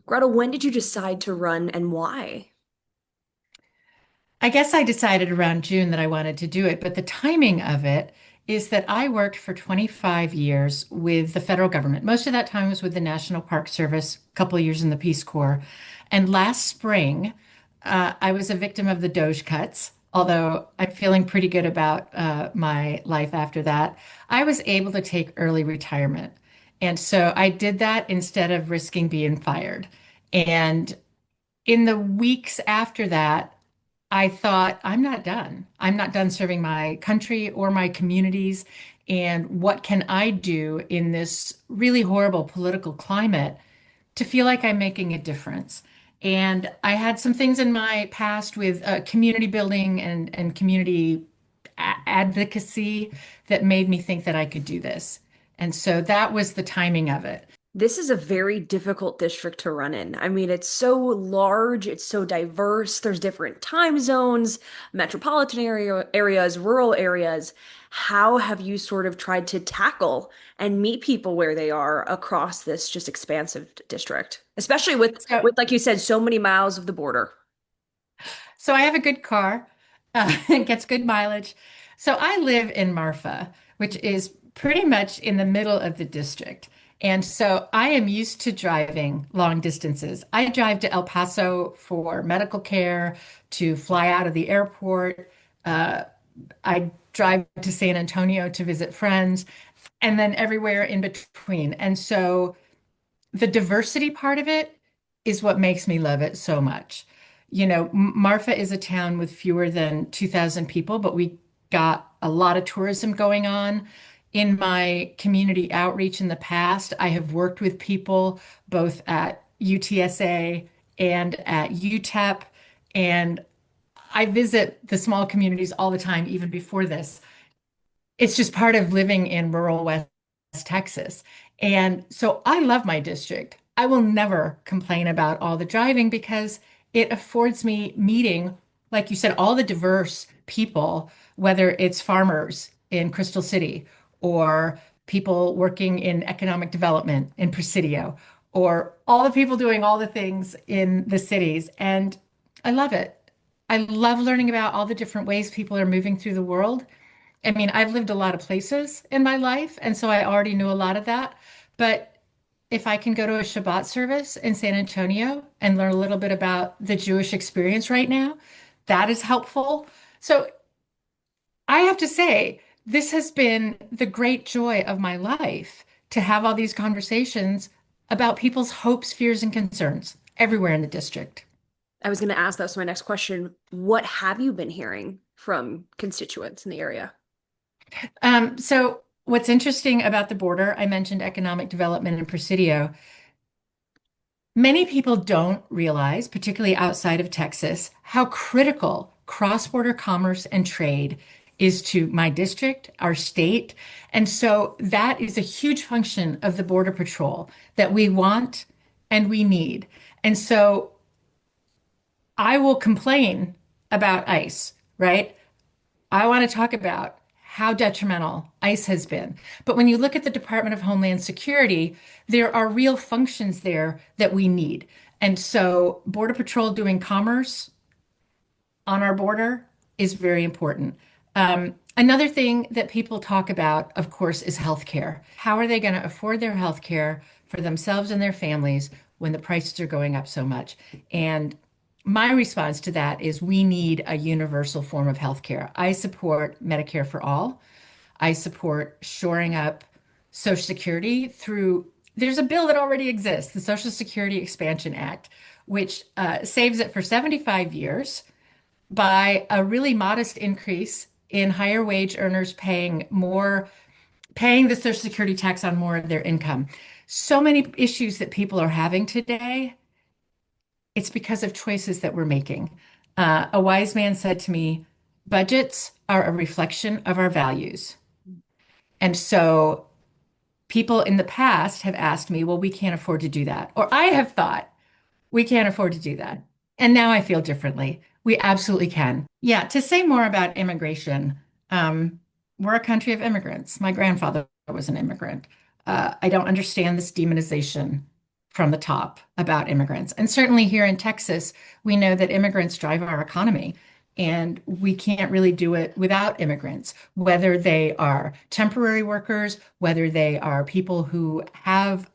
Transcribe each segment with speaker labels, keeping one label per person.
Speaker 1: Gretel, when did you decide to run and why?
Speaker 2: I guess I decided around June that I wanted to do it, but the timing of it is that I worked for 25 years with the federal government. Most of that time was with the National Park Service, a couple of years in the Peace Corps. And last spring, I was a victim of the Doge cuts, although I'm feeling pretty good about my life after that. I was able to take early retirement. And so I did that instead of risking being fired. And in the weeks after that, I thought, I'm not done. I'm not done serving my country or my communities. And what can I do in this really horrible political climate to feel like I'm making a difference? And I had some things in my past with community building and community advocacy that made me think that I could do this. And so that was the timing of it.
Speaker 1: This is a very difficult district to run in. I mean, it's so large, it's so diverse. There's different time zones, metropolitan areas, rural areas. How have you sort of tried to tackle and meet people where they are across this just expansive district, especially
Speaker 2: So,
Speaker 1: with like you said, so many miles of the border?
Speaker 2: so I have a good car. It gets good mileage. So I live in Marfa, which is pretty much in the middle of the district. And so I am used to driving long distances. I drive to El Paso for medical care, to fly out of the airport. Uh, I drive to San Antonio to visit friends, and then everywhere in between. And so the diversity part of it is what makes me love it so much. You know, Marfa is a town with fewer than 2,000 people, but we got a lot of tourism going on. In my community outreach in the past, I have worked with people both at UTSA and at UTEP, and I visit the small communities all the time, even before this. It's just part of living in rural West Texas. And so I love my district. I will never complain about all the driving because it affords me meeting, like you said, all the diverse people, whether it's farmers in Crystal City or people working in economic development in Presidio or all the people doing all the things in the cities. And I love it. I love learning about all the different ways people are moving through the world. I mean, I've lived a lot of places in my life, and so I already knew a lot of that. But if I can go to a Shabbat service in San Antonio and learn a little bit about the Jewish experience right now, that is helpful. So I have to say, this has been the great joy of my life to have all these conversations about people's hopes, fears, and concerns everywhere in the district.
Speaker 1: I was going to ask, that was my next question. What have you been hearing from constituents in the area?
Speaker 2: So what's interesting about the border, I mentioned economic development in Presidio. Many people don't realize, particularly outside of Texas, how critical cross-border commerce and trade is to my district, our state. And so that is a huge function of the Border Patrol that we want and we need. And so I will complain about ICE, right? I want to talk about how detrimental ICE has been. But when you look at the Department of Homeland Security, there are real functions there that we need. And so Border Patrol doing commerce on our border is very important. Another thing that people talk about, of course, is healthcare. How are they going to afford their healthcare for themselves and their families when the prices are going up so much? And my response to that is we need a universal form of healthcare. I support Medicare for all. I support shoring up Social Security through, there's a bill that already exists, the Social Security Expansion Act, which saves it for 75 years by a really modest increase in higher wage earners paying more, paying the Social Security tax on more of their income. So many issues that people are having today, it's because of choices that we're making. A wise man said to me, budgets are a reflection of our values. And so people in the past have asked me, well, we can't afford to do that. Or I have thought, we can't afford to do that. And now I feel differently. We absolutely can. Yeah, to say more about immigration, we're a country of immigrants. My grandfather was an immigrant. I don't understand this demonization from the top about immigrants. And certainly here in Texas, we know that immigrants drive our economy. And we can't really do it without immigrants, whether they are temporary workers, whether they are people who have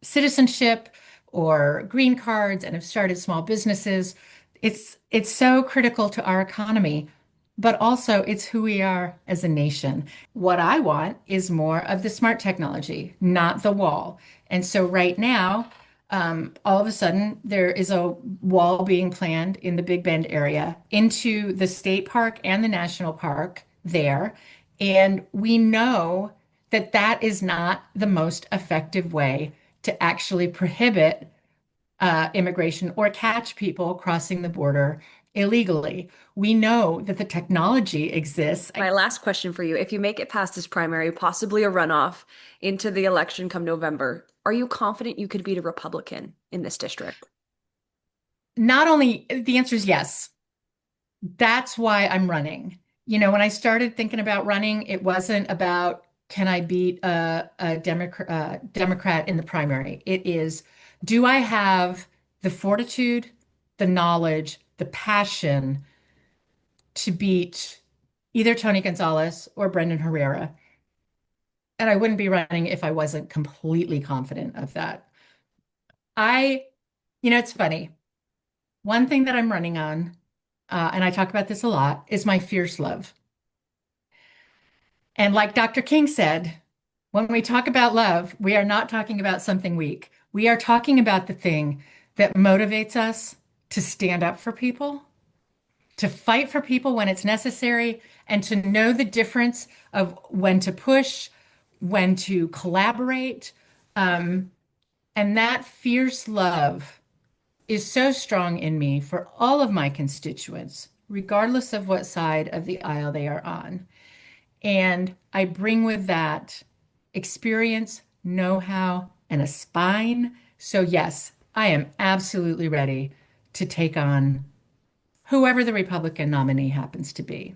Speaker 2: citizenship or green cards and have started small businesses. It's so critical to our economy, but also it's who we are as a nation. What I want is more of the smart technology, not the wall. And so right now, all of a sudden, there is a wall being planned in the Big Bend area into the state park and the national park there. And we know that that is not the most effective way to actually prohibit immigration or catch people crossing the border illegally. We know that the technology exists.
Speaker 1: My last question for you. If you make it past this primary, possibly a runoff into the election come November, are you confident you could beat a Republican in this district?
Speaker 2: Not only the answer is yes. That's why I'm running. When I started thinking about running, it wasn't about can I beat a Democrat in the primary. It is, do I have the fortitude, the knowledge, the passion to beat either Tony Gonzalez or Brendan Herrera? And I wouldn't be running if I wasn't completely confident of that. I, it's funny. One thing that I'm running on, and I talk about this a lot, is my fierce love. And like Dr. King said, when we talk about love, we are not talking about something weak. We are talking about the thing that motivates us to stand up for people, to fight for people when it's necessary, and to know the difference of when to push, when to collaborate. And that fierce love is so strong in me for all of my constituents, regardless of what side of the aisle they are on. And I bring with that experience, know-how, and a spine. So, yes, I am absolutely ready to take on whoever the Republican nominee happens to be.